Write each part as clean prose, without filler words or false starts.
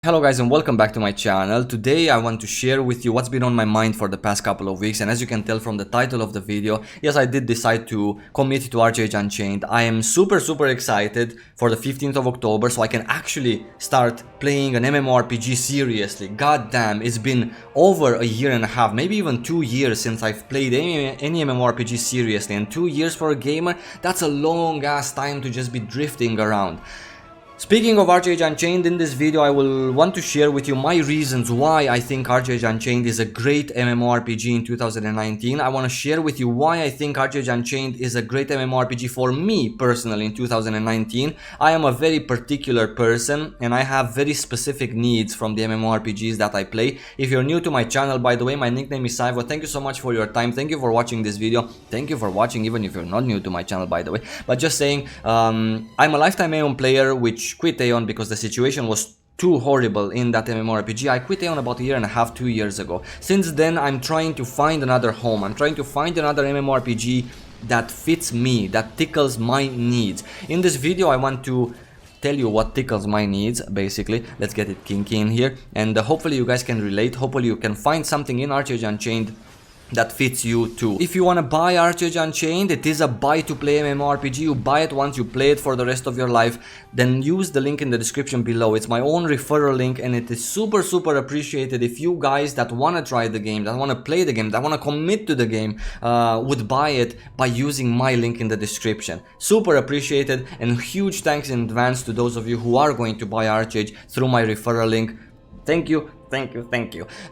Hello guys and welcome back to my channel. Today I want to share with you what's been on my mind for the past couple of weeks, and as you can tell from the title of the video, yes, I did decide to commit to ArcheAge Unchained. I am super excited for the 15th of October so I can actually start playing an MMORPG seriously. God damn, it's been over a year and a half, maybe even 2 years since I've played any MMORPG seriously, and 2 years for a gamer, that's a long ass time to just be drifting around. Speaking of ArcheAge Unchained, in this video I will want to share with you my reasons why I think ArcheAge Unchained is a great MMORPG in 2019. I want to share with you why I think ArcheAge Unchained is a great MMORPG for me personally in 2019. I am a very particular person and I have very specific needs from the MMORPGs that I play. If you're new to my channel, by the way, my nickname is Saivo. Thank you so much for your time. Thank you for watching this video. Thank you for watching even if you're not new to my channel, by the way. But just saying, I'm a lifetime Aeon player which quit Aeon because the situation was too horrible in that MMORPG. I quit Aeon about a year and a half, 2 years ago. Since then, I'm trying to find another home. I'm trying to find another MMORPG that fits me, that tickles my needs. In this video, I want to tell you what tickles my needs, basically. Let's get it kinky in here. And hopefully you guys can relate. Hopefully you can find something in ArcheAge Unchained that fits you too. If you want to buy ArcheAge Unchained, it is a buy to play MMORPG. You buy it once, you play it for the rest of your life, then use the link in the description below. It's my own referral link and it is super appreciated if you guys that want to try the game, that want to play the game, that want to commit to the game, would buy it by using my link in the description. Super appreciated, and huge thanks in advance to those of you who are going to buy ArcheAge through my referral link. Thank you.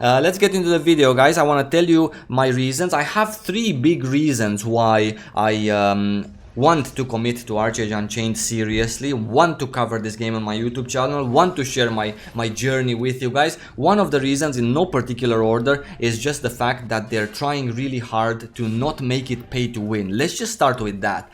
Let's get into the video, guys. I want to tell you my reasons. I have 3 big reasons why I want to commit to ArcheAge Unchained seriously, want to cover this game on my YouTube channel, want to share my journey with you guys. One of the reasons, in no particular order, is just the fact that they're trying really hard to not make it pay to win. Let's just start with that.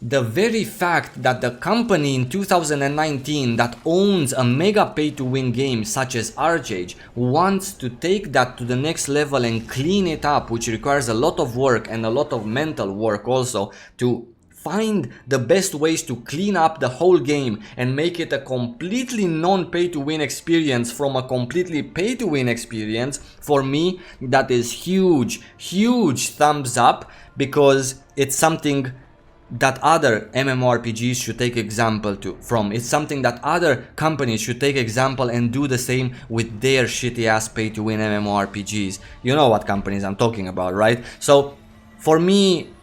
The very fact that the company in 2019 that owns a mega pay-to-win game such as ArcheAge wants to take that to the next level and clean it up, which requires a lot of work and a lot of mental work also, to find the best ways to clean up the whole game and make it a completely non-pay-to-win experience from a completely pay-to-win experience. For me, that is huge thumbs up, because it's something that other MMORPGs should take example from. It's something that other companies should take example and do the same with their shitty ass pay to win MMORPGs. You know what companies I'm talking about, right? So for me,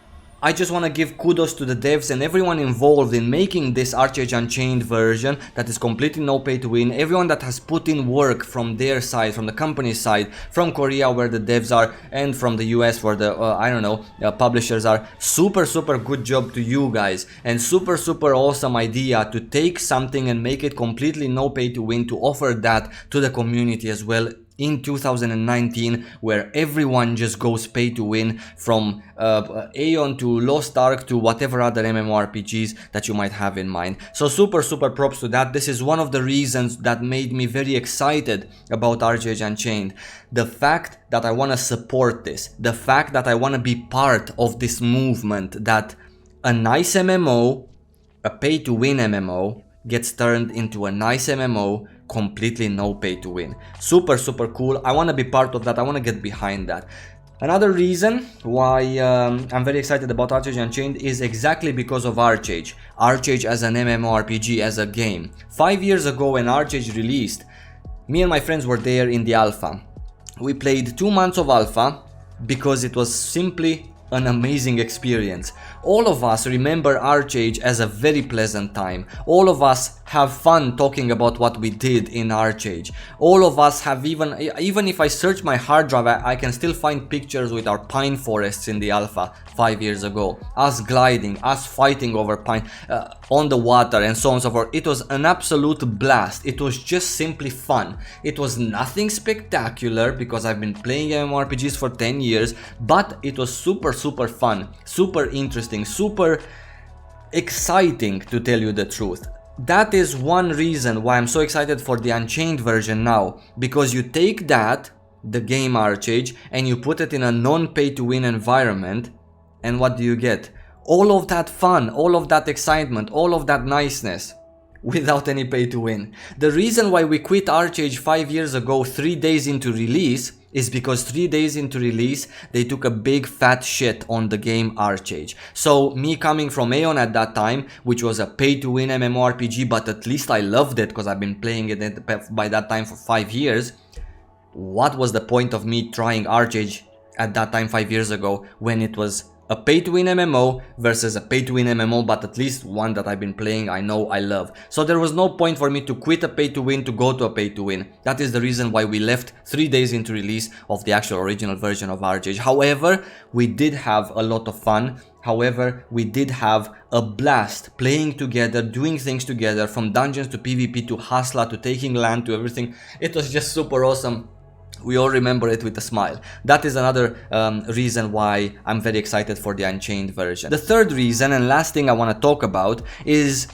I just want to give kudos to the devs and everyone involved in making this ArcheAge Unchained version that is completely no pay to win. Everyone that has put in work from their side, from the company's side, from Korea where the devs are, and from the US where the, I don't know, publishers are. Super good job to you guys, and super awesome idea to take something and make it completely no pay to win, to offer that to the community as well in 2019, where everyone just goes pay to win, from Aeon to Lost Ark to whatever other MMORPGs that you might have in mind. So super props to that. This is one of the reasons that made me very excited about ArcheAge Unchained. The fact that I want to support this, the fact that I want to be part of this movement, that a nice MMO, a pay to win MMO, gets turned into a nice MMO completely no pay to win. Super cool. I want to be part of that. I want to get behind that. Another reason why I'm very excited about ArcheAge Unchained is exactly because of ArcheAge. ArcheAge as an MMORPG, as a game. 5 years ago when ArcheAge released, me and my friends were there in the alpha. We played 2 months of alpha because it was simply an amazing experience. All of us remember ArcheAge as a very pleasant time. All of us have fun talking about what we did in ArcheAge. All of us have, even if I search my hard drive, I can still find pictures with our pine forests in the alpha 5 years ago. Us gliding, us fighting over pine on the water and so on and so forth. It was an absolute blast. It was just simply fun. It was nothing spectacular because I've been playing MMORPGs for 10 years, but it was super fun, super interesting, super exciting, to tell you the truth. That is one reason why I'm so excited for the Unchained version now, because you take that, the game ArcheAge, and you put it in a non-pay to win environment, and what do you get? All of that fun, all of that excitement, all of that niceness without any pay to win. The reason why we quit ArcheAge 5 years ago, 3 days into release, is because 3 days into release, they took a big fat shit on the game ArcheAge. So me coming from Aeon at that time, which was a pay-to-win MMORPG, but at least I loved it because I've been playing it by that time for 5 years. What was the point of me trying ArcheAge at that time 5 years ago when it was a pay-to-win MMO versus a pay-to-win MMO, but at least one that I've been playing, I know, I love. So there was no point for me to quit a pay-to-win to go to a pay-to-win. That is the reason why we left 3 days into release of the actual original version of ArcheAge. However, we did have a lot of fun. However, we did have a blast playing together, doing things together, from dungeons to PvP to Hustler to taking land to everything. It was just super awesome. We all remember it with a smile. That is another reason why I'm very excited for the Unchained version. The third reason and last thing I want to talk about is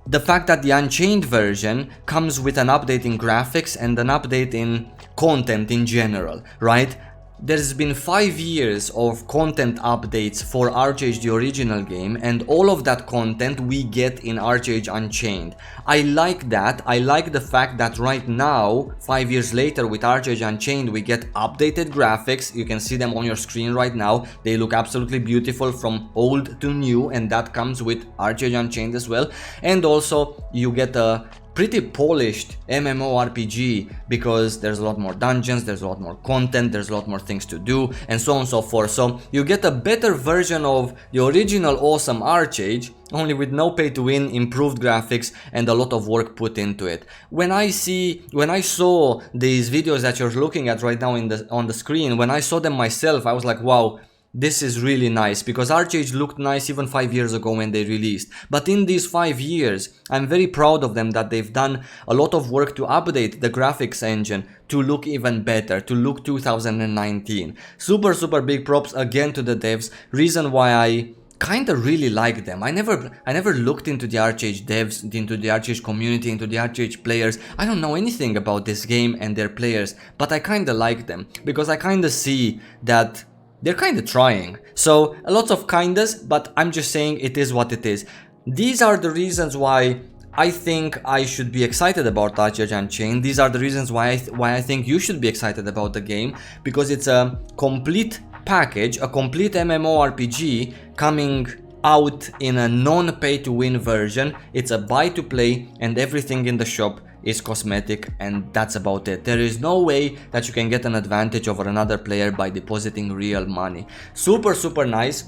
the fact that the Unchained version comes with an update in graphics and an update in content in general, right? There's been 5 years of content updates for ArcheAge, the original game, and all of that content we get in ArcheAge Unchained. I like that. I like the fact that right now, 5 years later with ArcheAge Unchained, we get updated graphics. You can see them on your screen right now. They look absolutely beautiful from old to new, and that comes with ArcheAge Unchained as well. And also, you get a pretty polished MMORPG because there's a lot more dungeons, there's a lot more content, there's a lot more things to do, and so on and so forth. So you get a better version of the original awesome ArcheAge, only with no pay to win, improved graphics, and a lot of work put into it. When I saw these videos that you're looking at right now on the screen, when I saw them myself, I was like, wow, this is really nice, because ArcheAge looked nice even 5 years ago when they released. But in these 5 years, I'm very proud of them that they've done a lot of work to update the graphics engine to look even better, to look 2019. Super big props again to the devs. Reason why I kinda really like them. I never looked into the ArcheAge devs, into the ArcheAge community, into the ArcheAge players. I don't know anything about this game and their players, but I kinda like them because I kinda see that they're kind of trying. So a lot of kindness, but I'm just saying it is what it is. These are the reasons why I think I should be excited about ArcheAge Unchained. These are the reasons why I think you should be excited about the game, because it's a complete package, a complete MMORPG coming out in a non-pay-to-win version. It's a buy-to-play, and everything in the shop is cosmetic, and that's about it. There is no way that you can get an advantage over another player by depositing real money. Super nice.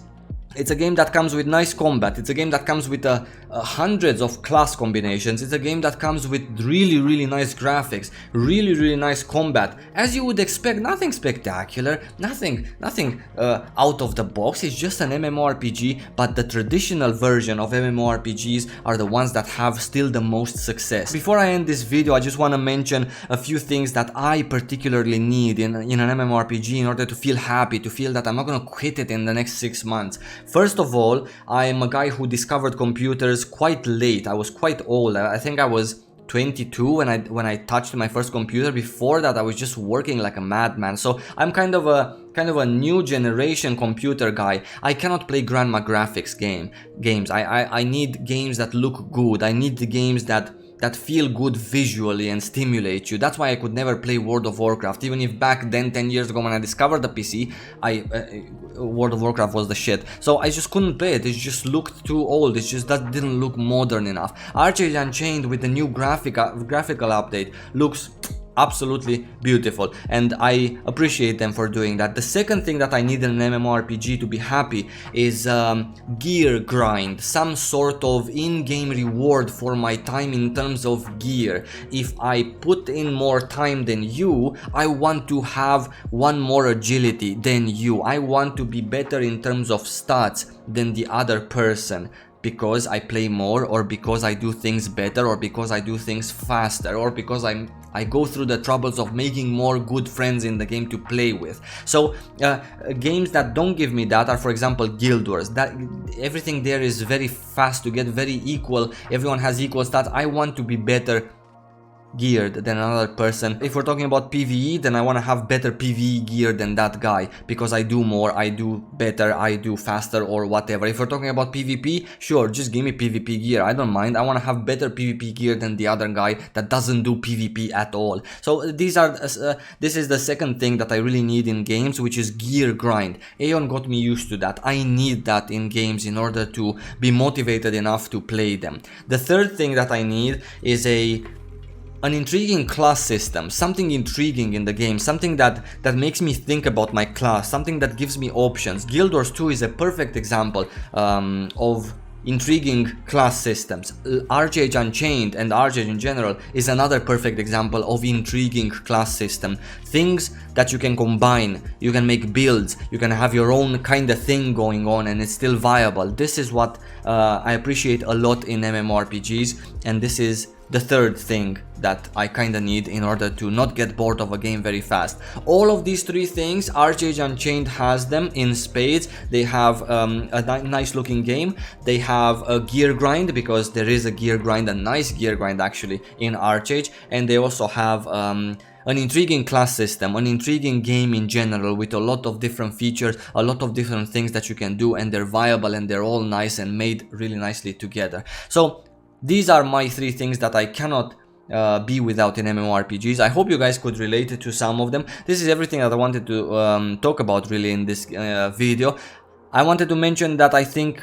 It's a game that comes with nice combat. It's a game that comes with hundreds of class combinations. It's a game that comes with really nice graphics, really nice combat. As you would expect, nothing spectacular, nothing out of the box. It's just an MMORPG, but the traditional version of MMORPGs are the ones that have still the most success. Before I end this video, I just want to mention a few things that I particularly need in an MMORPG in order to feel happy, to feel that I'm not gonna quit it in the next 6 months. First of all, I am a guy who discovered computers quite late. I was quite old. I think I was 22 when I touched my first computer. Before that, I was just working like a madman. So I'm kind of a new generation computer guy. I cannot play grandma graphics games. I need games that look good. I need the games that feel good visually and stimulate you. That's why I could never play World of Warcraft, even if back then 10 years ago when I discovered the PC, World of Warcraft was the shit. So I just couldn't play it. It just looked too old. It's just that didn't look modern enough. ArcheAge Unchained with the new graphical update looks absolutely beautiful, and I appreciate them for doing that. The second thing that I need in an MMORPG to be happy is gear grind, some sort of in-game reward for my time in terms of gear. If I put in more time than you, I want to have one more agility than you. I want to be better in terms of stats than the other person, because I play more, or because I do things better, or because I do things faster, or because I go through the troubles of making more good friends in the game to play with. So games that don't give me that are, for example, Guild Wars. That everything there is very fast to get, very equal. Everyone has equal stats. I want to be better geared than another person. If we're talking about PvE, then I want to have better PvE gear than that guy because I do more, I do better, I do faster or whatever. If we're talking about PvP, sure, just give me PvP gear, I don't mind. I want to have better PvP gear than the other guy that doesn't do PvP at all. So this is the second thing that I really need in games, which is gear grind. Aeon got me used to that. I need that in games in order to be motivated enough to play them. The third thing that I need is an intriguing class system, something intriguing in the game, something that makes me think about my class, something that gives me options. Guild Wars 2 is a perfect example of intriguing class systems. ArcheAge Unchained and ArcheAge in general is another perfect example of intriguing class system. Things that you can combine, you can make builds, you can have your own kind of thing going on and it's still viable. This is what I appreciate a lot in MMORPGs, and this is the third thing that I kinda need in order to not get bored of a game very fast. All of these three things, ArcheAge Unchained has them in spades. They have a nice looking game. They have a gear grind, because there is a gear grind, a nice gear grind actually in ArcheAge, and they also have an intriguing class system, an intriguing game in general with a lot of different features, a lot of different things that you can do, and they're viable and they're all nice and made really nicely together. So these are my three things that I cannot be without in MMORPGs. I hope you guys could relate to some of them. This is everything that I wanted to talk about really in this video. I wanted to mention that I think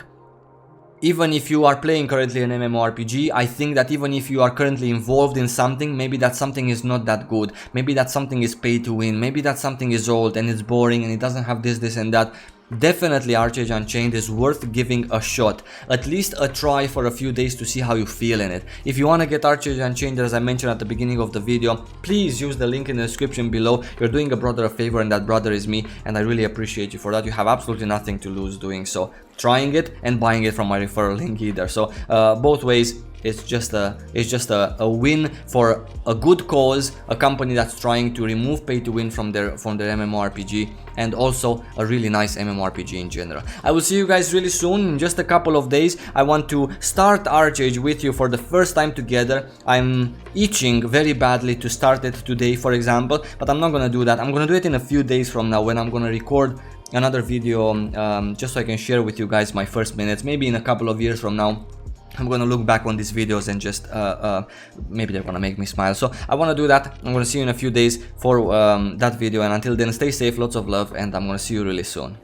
even if you are playing currently an MMORPG, I think that even if you are currently involved in something, maybe that something is not that good, maybe that something is pay to win, maybe that something is old and it's boring and it doesn't have this and that, definitely ArcheAge Unchained is worth giving a shot, at least a try for a few days to see how you feel in it. If you want to get ArcheAge Unchained, as I mentioned at the beginning of the video, please use the link in the description below. You're doing a brother a favor, and that brother is me, and I really appreciate you for that. You have absolutely nothing to lose doing so, trying it and buying it from my referral link either. So both ways, it's just a win for a good cause, a company that's trying to remove pay to win from their MMORPG, and also a really nice MMORPG in general. I will see you guys really soon, in just a couple of days. I want to start ArcheAge with you for the first time together. I'm itching very badly to start it today, for example, but I'm not gonna do that. I'm gonna do it in a few days from now, when I'm gonna record another video just so I can share with you guys my first minutes. Maybe in a couple of years from now, I'm gonna look back on these videos and just maybe they're gonna make me smile. So I want to do that. I'm gonna see you in a few days for that video, and until then, stay safe, lots of love, and I'm gonna see you really soon.